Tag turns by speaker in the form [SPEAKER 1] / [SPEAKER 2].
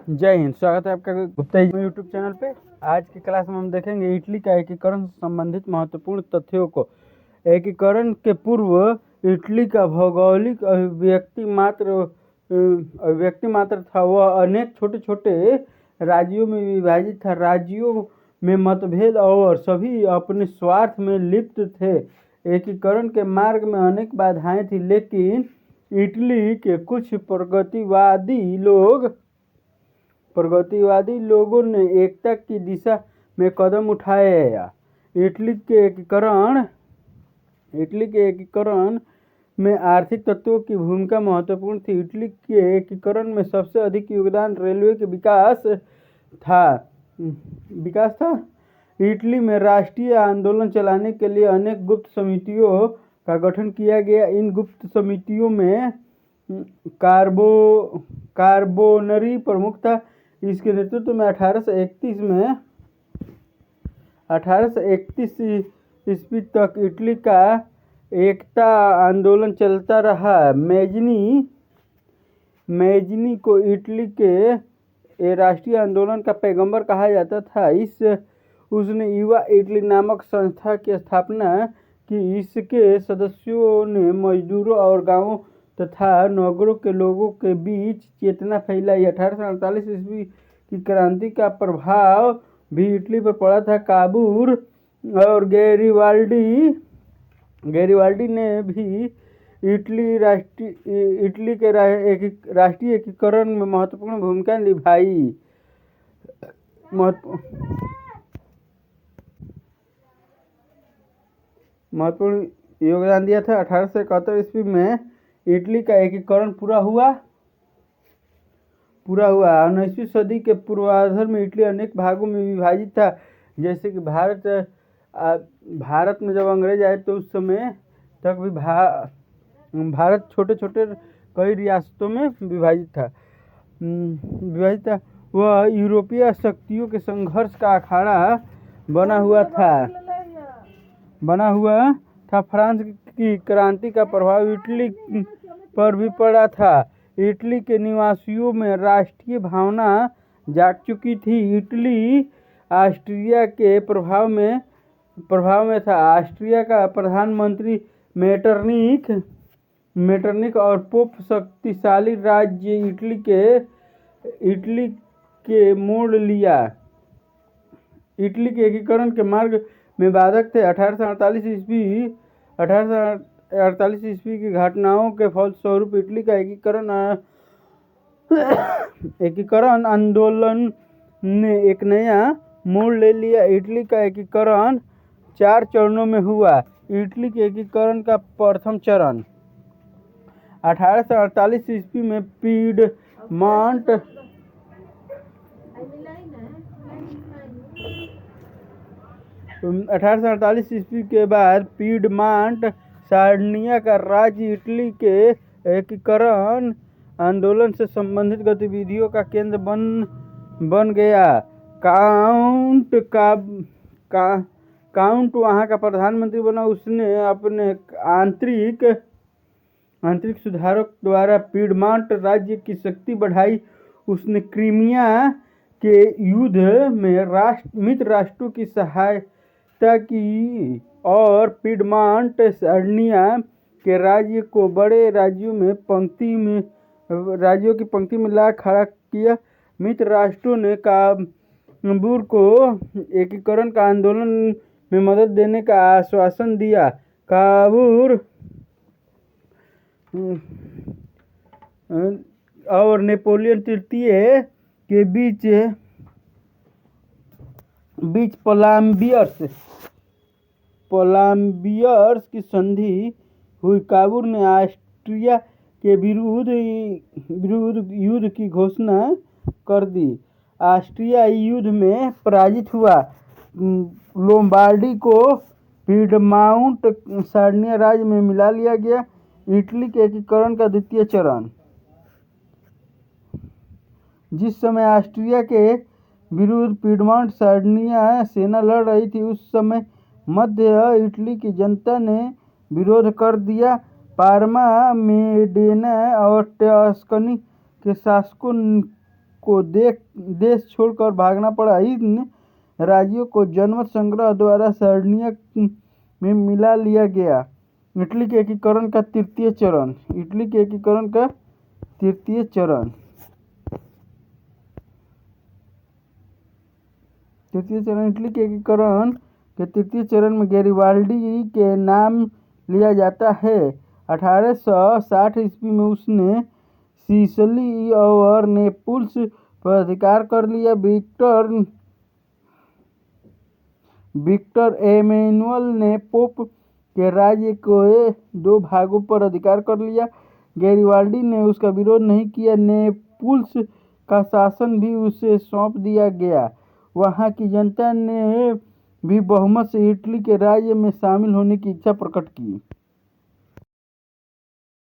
[SPEAKER 1] जय हिंद। स्वागत है आपका गुप्ता यूट्यूब चैनल पे। आज की क्लास में हम देखेंगे इटली का एकीकरण से संबंधित महत्वपूर्ण तथ्यों को। एकीकरण के पूर्व इटली का भौगोलिक अभिव्यक्ति मात्र था। वह अनेक छोटे छोटे राज्यों में विभाजित था। राज्यों में मतभेद और सभी अपने स्वार्थ में लिप्त थे। एकीकरण के मार्ग में अनेक बाधाएं थी, लेकिन इटली के कुछ प्रगतिवादी लोगों ने एकता की दिशा में कदम उठाया। इटली के एकीकरण में आर्थिक तत्वों की भूमिका महत्वपूर्ण थी। इटली के एकीकरण में सबसे अधिक योगदान रेलवे के विकास था। इटली में राष्ट्रीय आंदोलन चलाने के लिए अनेक गुप्त समितियों का गठन किया गया। इन गुप्त समितियों में कार्बोनरी प्रमुख था। इसके नेतृत्व में 1831 ईस्वी तक इटली का एकता आंदोलन चलता रहा। मैजनी को इटली के राष्ट्रीय आंदोलन का पैगंबर कहा जाता था। उसने युवा इटली नामक संस्था की स्थापना की। इसके सदस्यों ने मजदूरों और गांवों तथा नगरों के लोगों के बीच चेतना फैलाई। 1848 ईस्वी की क्रांति का प्रभाव भी इटली पर पड़ा था। काबूर और गैरिबाल्डी ने भी इटली के राष्ट्रीय एकीकरण में महत्वपूर्ण भूमिका निभाई। महत्वपूर्ण योगदान दिया था। 1871 ईस्वी में इटली का एकीकरण पूरा हुआ। 19वीं सदी के पूर्वार्ध में इटली अनेक भागों में विभाजित था। जैसे कि भारत में जब अंग्रेज आए तो उस समय तक भी भारत छोटे छोटे कई रियासतों में विभाजित था। वह यूरोपीय शक्तियों के संघर्ष का अखाड़ा बना हुआ था। फ्रांस की क्रांति का प्रभाव इटली पर भी पड़ा था। इटली के निवासियों में राष्ट्रीय भावना जाग चुकी थी। इटली ऑस्ट्रिया के प्रभाव में था। ऑस्ट्रिया का प्रधानमंत्री मेटरनिख और पोप शक्तिशाली राज्य इटली के मोड़ लिया। इटली के एकीकरण के मार्ग में बाधक थे। 1848 ईस्वी की घटनाओं के फलस्वरूप इटली का एकीकरण आंदोलन ने एक नया मोड़ ले लिया। इटली का एकीकरण 4 चरणों में हुआ। इटली के एकीकरण का प्रथम चरण 1848 ईस्वी में पीडमॉन्ट ईस्वी के बाद पीडमॉन्ट सार्डिनिया का राज्य इटली के एकीकरण आंदोलन से संबंधित गतिविधियों का केंद्र बन गया। काउंट वहां का प्रधानमंत्री बना। उसने अपने आंतरिक सुधारों द्वारा पीडमॉन्ट राज्य की शक्ति बढ़ाई। उसने क्रीमिया के युद्ध में मित्र राष्ट्रों की सहायता की और पीडमॉन्ट सार्डिनिया के राज्य को बड़े राज्यों की पंक्ति में ला खड़ा किया। मित्र राष्ट्रों ने काबूर को एकीकरण का आंदोलन में मदद देने का आश्वासन दिया। काबूर और नेपोलियन तृतीय के बीच पलाम्बियर्स की संधि हुई। काबूर ने ऑस्ट्रिया के विरुद्ध युद्ध की घोषणा कर दी। ऑस्ट्रिया युद्ध में पराजित हुआ। लोम्बार्डी को पीडमाउंट सार्डिनिया राज्य में मिला लिया गया। इटली के एकीकरण का द्वितीय चरण। जिस समय ऑस्ट्रिया के विरुद्ध पीडमॉन्ट सार्डिनिया सेना लड़ रही थी, उस समय मध्य इटली की जनता ने विरोध कर दिया। पार्मा, मेडेना और टस्कनी के शासकों को देश छोड़कर भागना पड़ा। इन राज्यों को जनमत संग्रह द्वारा सरणी में मिला लिया गया। इटली के एकीकरण का तृतीय चरण। इटली के एकीकरण का तृतीय चरण इटली के एकीकरण के तृतीय चरण में गैरिबाल्डी के नाम लिया जाता है। 1860 ईस्वी में उसने सिसिली और नेपल्स पर अधिकार कर लिया। विक्टर एमेनुअल ने पोप के राज्य के 2 भागों पर अधिकार कर लिया। गैरिबाल्डी ने उसका विरोध नहीं किया। नेपल्स का शासन भी उसे सौंप दिया गया। वहां की जनता ने भी बहुमत से इटली के राज्य में शामिल होने की इच्छा प्रकट की।